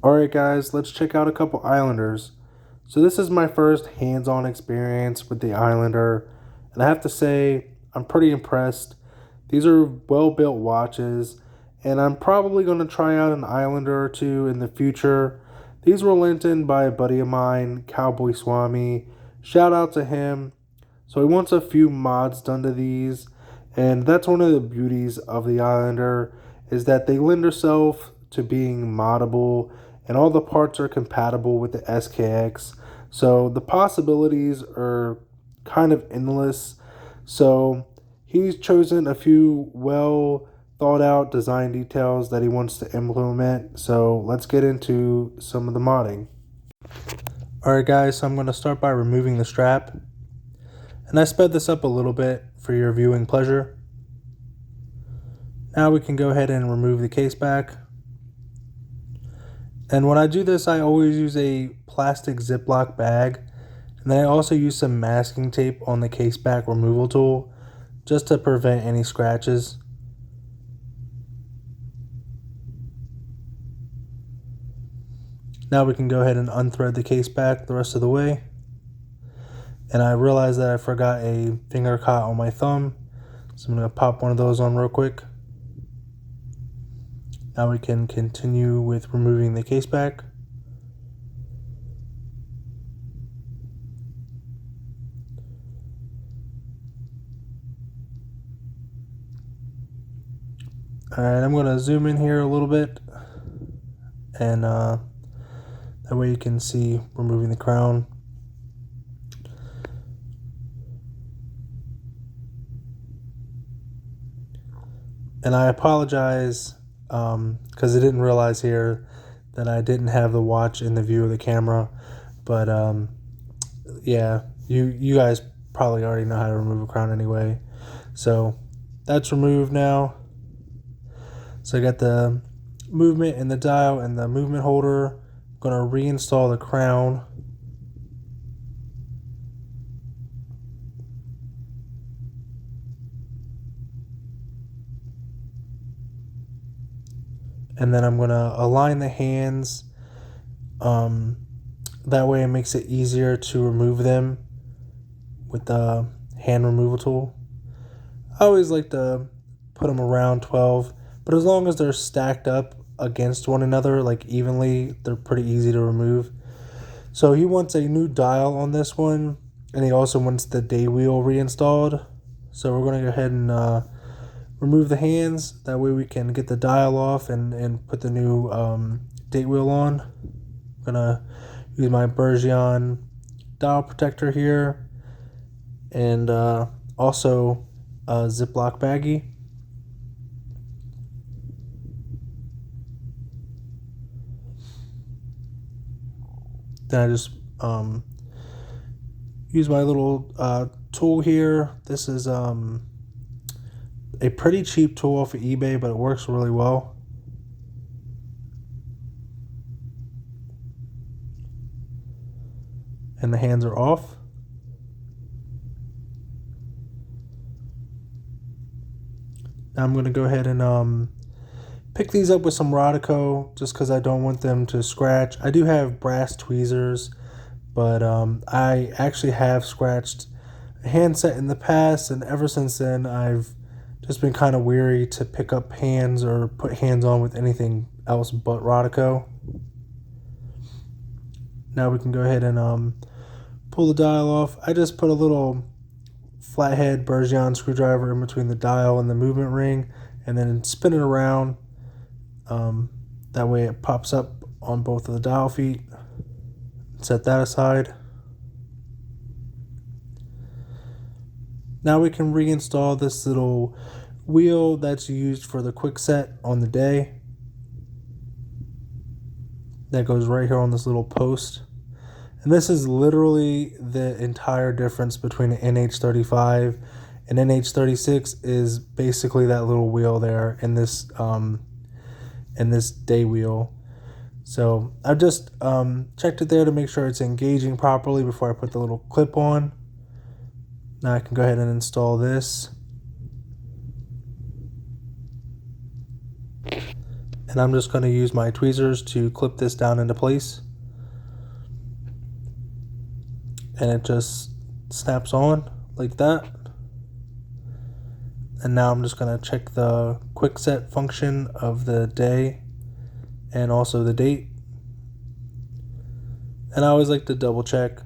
Alright guys, let's check out a couple Islanders. So this is my first hands-on experience with the Islander, and I have to say, I'm pretty impressed. These are well-built watches, and I'm probably going to try out an Islander or two in the future. These were lent in by a buddy of mine, Cowboy Swami. Shout out to him. So he wants a few mods done to these, and that's one of the beauties of the Islander, is that they lend themselves to being moddable, and all the parts are compatible with the SKX. So the possibilities are kind of endless. So he's chosen a few well thought out design details that he wants to implement. So let's get into some of the modding. Alright guys, so I'm going to start by removing the strap. And I sped this up a little bit for your viewing pleasure. Now we can go ahead and remove the case back. And when I do this, I always use a plastic Ziploc bag. And then I also use some masking tape on the case back removal tool just to prevent any scratches. Now we can go ahead and unthread the case back the rest of the way. And I realized that I forgot a finger cot on my thumb. So I'm going to pop one of those on real quick. Now we can continue with removing the case back. Alright, I'm going to zoom in here a little bit. And that way you can see removing the crown. And I apologize because I didn't realize here that I didn't have the watch in the view of the camera. But yeah, you guys probably already know how to remove a crown anyway. So that's removed now. So I got the movement and the dial and the movement holder. I'm going to reinstall the crown. And then I'm going to align the hands. That way it makes it easier to remove them with the hand removal tool. I always like to put them around 12, but as long as they're stacked up against one another, like evenly, they're pretty easy to remove. So he wants a new dial on this one, and he also wants the day wheel reinstalled. So we're going to go ahead and remove the hands. That way we can get the dial off and put the new date wheel on. I'm going to use my Bergeon dial protector here, and also a Ziploc baggie. Then I just use my little tool here. This is a pretty cheap tool off of eBay, but it works really well. And the hands are off. Now I'm going to go ahead and pick these up with some Rodico just because I don't want them to scratch. I do have brass tweezers, but I actually have scratched a handset in the past, and ever since then I've just been kind of weary to pick up hands or put hands on with anything else but Rodico. Now we can go ahead and pull the dial off. I just put a little flathead Bergeon screwdriver in between the dial and the movement ring, and then spin it around. That way it pops up on both of the dial feet. Set that aside. Now we can reinstall this little wheel that's used for the quick set on the day. That goes right here on this little post. And this is literally the entire difference between an NH35 and NH36 is basically that little wheel there in this day wheel. So I've just checked it there to make sure it's engaging properly before I put the little clip on. Now I can go ahead and install this. And I'm just going to use my tweezers to clip this down into place. And it just snaps on like that. And now I'm just going to check the quick set function of the day and also the date. And I always like to double check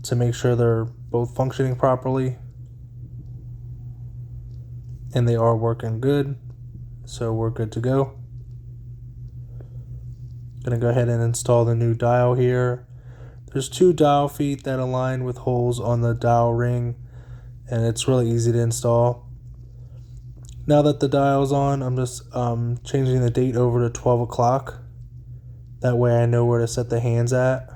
to make sure they're both functioning properly. And they are working good, so we're good to go. Gonna go ahead and install the new dial here. There's 2 dial feet that align with holes on the dial ring, and it's really easy to install. Now that the dial's on, I'm just changing the date over to 12 o'clock. That way I know where to set the hands at.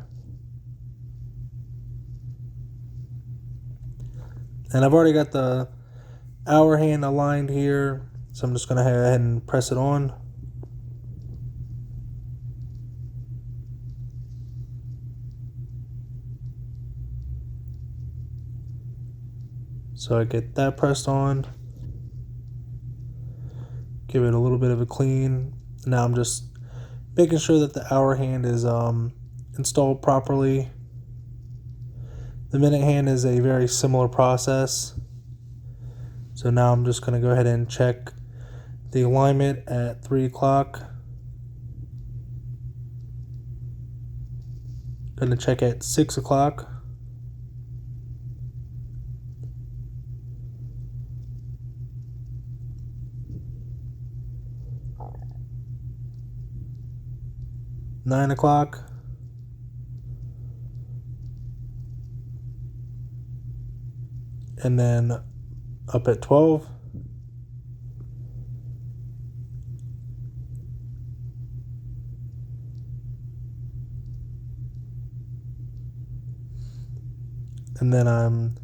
And I've already got the hour hand aligned here, so I'm just gonna go ahead and press it on. So I get that pressed on. Give it a little bit of a clean. Now I'm just making sure that the hour hand is installed properly. The minute hand is a very similar process. So now I'm just going to go ahead and check the alignment at 3 o'clock. Going to check at 6 o'clock. Nine o'clock. And then up at 12. And then I'm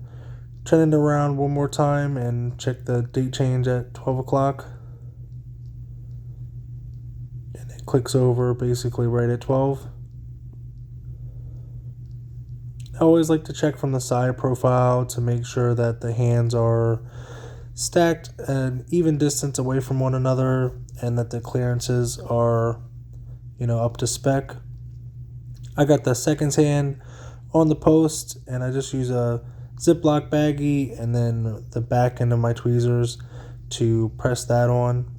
turning it around one more time and check the date change at 12 o'clock. And it clicks over basically right at 12. I always like to check from the side profile to make sure that the hands are stacked an even distance away from one another and that the clearances are, up to spec. I got the seconds hand on the post, and I just use a Ziploc baggie and then the back end of my tweezers to press that on.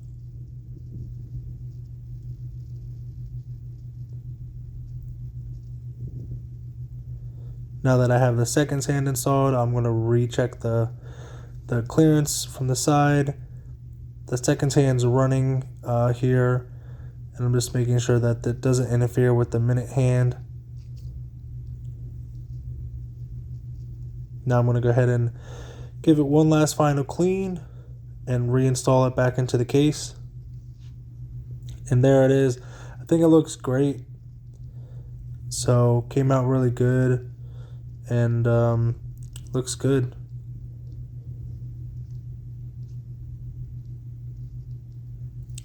Now that I have the seconds hand installed, I'm going to recheck the clearance from the side. The seconds hand's running here, and I'm just making sure that it doesn't interfere with the minute hand. Now I'm going to go ahead and give it one last final clean and reinstall it back into the case. And there it is. I think it looks great. So came out really good and looks good.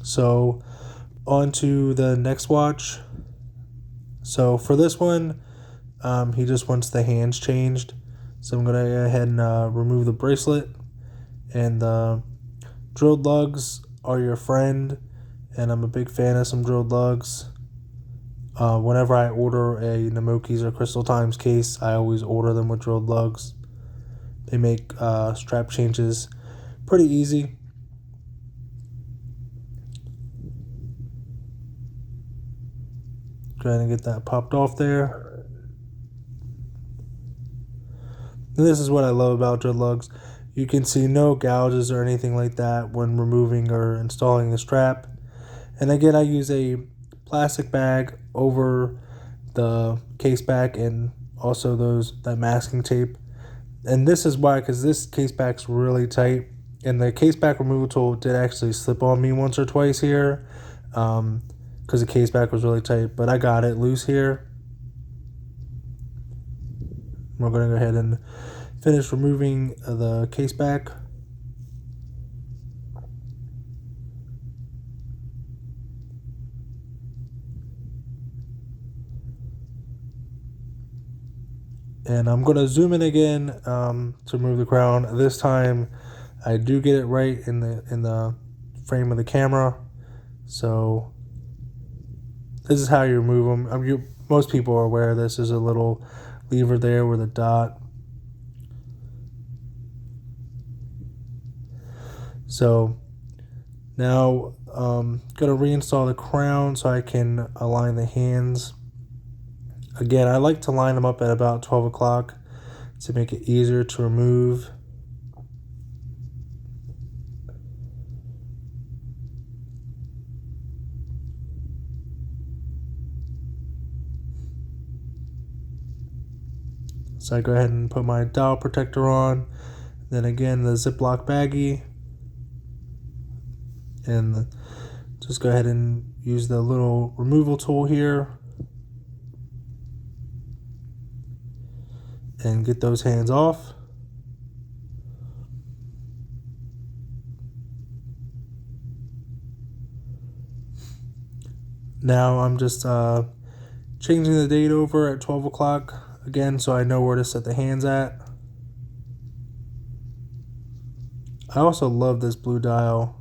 So on to the next watch. So for this one, he just wants the hands changed. So I'm going to go ahead and remove the bracelet. And the drilled lugs are your friend. And I'm a big fan of some drilled lugs. Whenever I order a Namoki's or Crystal Times case, I always order them with drilled lugs. They make strap changes pretty easy. Trying to get that popped off there. And this is what I love about drilled lugs. You can see no gouges or anything like that when removing or installing the strap. And again, I use a plastic bag over the case back and also that masking tape. And this is why, because this case back's really tight. And the case back removal tool did actually slip on me once or twice here. Because the case back was really tight, but I got it loose here. We're going to go ahead and finish removing the case back. And I'm going to zoom in again to remove the crown. This time I do get it right in the frame of the camera. So This is how you remove them. Most people are aware of this. There's a little lever there with a dot. So now I'm going to reinstall the crown so I can align the hands. Again, I like to line them up at about 12 o'clock to make it easier to remove. So I go ahead and put my dial protector on. Then again, the Ziploc baggie. And just go ahead and use the little removal tool here. And get those hands off. Now I'm just changing the date over at 12 o'clock again so I know where to set the hands at. I also love this blue dial.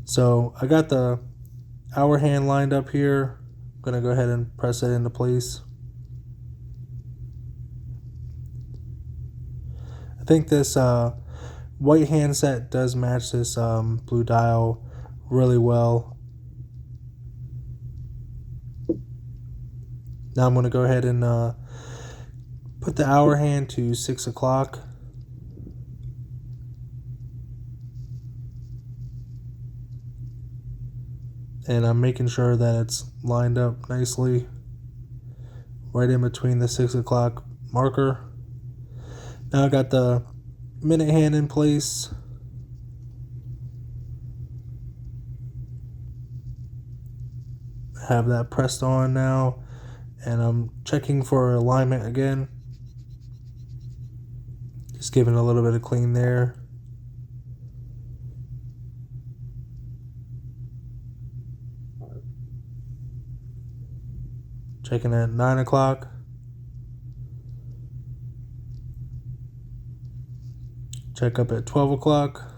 So I got the hour hand lined up here. I'm going to go ahead and press it into place. I think this white hand set does match this blue dial really well. Now I'm going to go ahead and put the hour hand to 6 o'clock. And I'm making sure that it's lined up nicely right in between the 6 o'clock marker. Now I got the minute hand in place. Have that pressed on now. And I'm checking for alignment again. Just giving a little bit of clean there. Checking at 9 o'clock. Check up at 12 o'clock.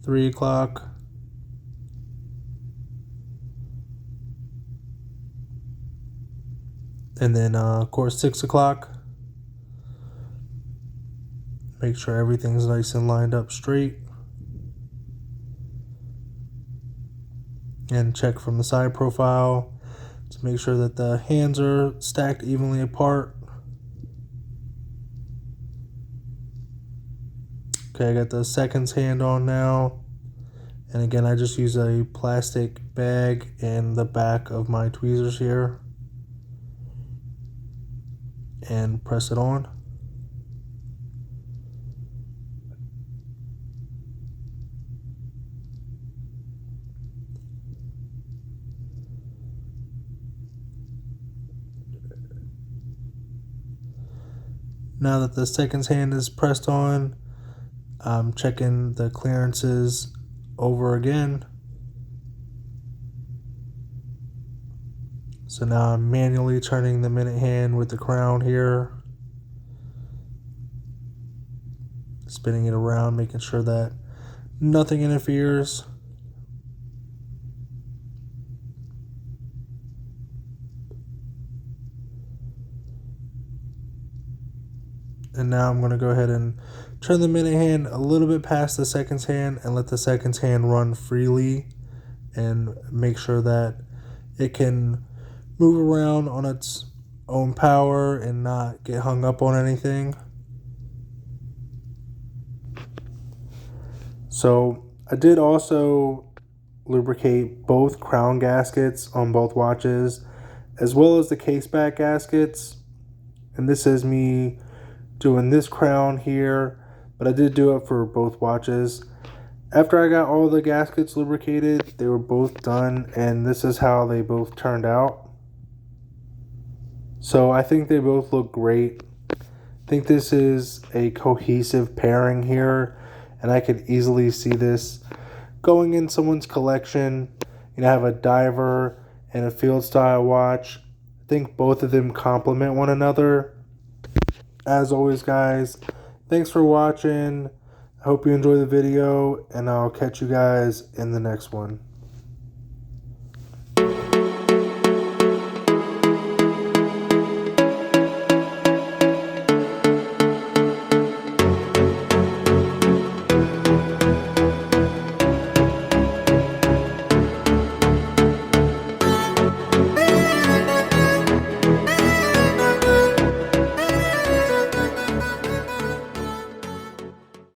Three o'clock. And then, of course, 6 o'clock. Make sure everything's nice and lined up straight. And check from the side profile to make sure that the hands are stacked evenly apart. Okay, I got the seconds hand on now. And again, I just use a plastic bag in the back of my tweezers here. And press it on. Now that the seconds hand is pressed on, I'm checking the clearances over again. So now I'm manually turning the minute hand with the crown here. Spinning it around, making sure that nothing interferes. And now I'm going to go ahead and turn the minute hand a little bit past the seconds hand and let the seconds hand run freely and make sure that it can move around on its own power and not get hung up on anything. So I did also lubricate both crown gaskets on both watches as well as the case back gaskets. And this is me doing this crown here, but I did do it for both watches. After I got all the gaskets lubricated, they were both done, and this is how they both turned out. So I think they both look great. I think this is a cohesive pairing here, and I could easily see this going in someone's collection. You know, have a diver and a field style watch, I think both of them complement one another. As always, guys, thanks for watching. I hope you enjoy the video, and I'll catch you guys in the next one.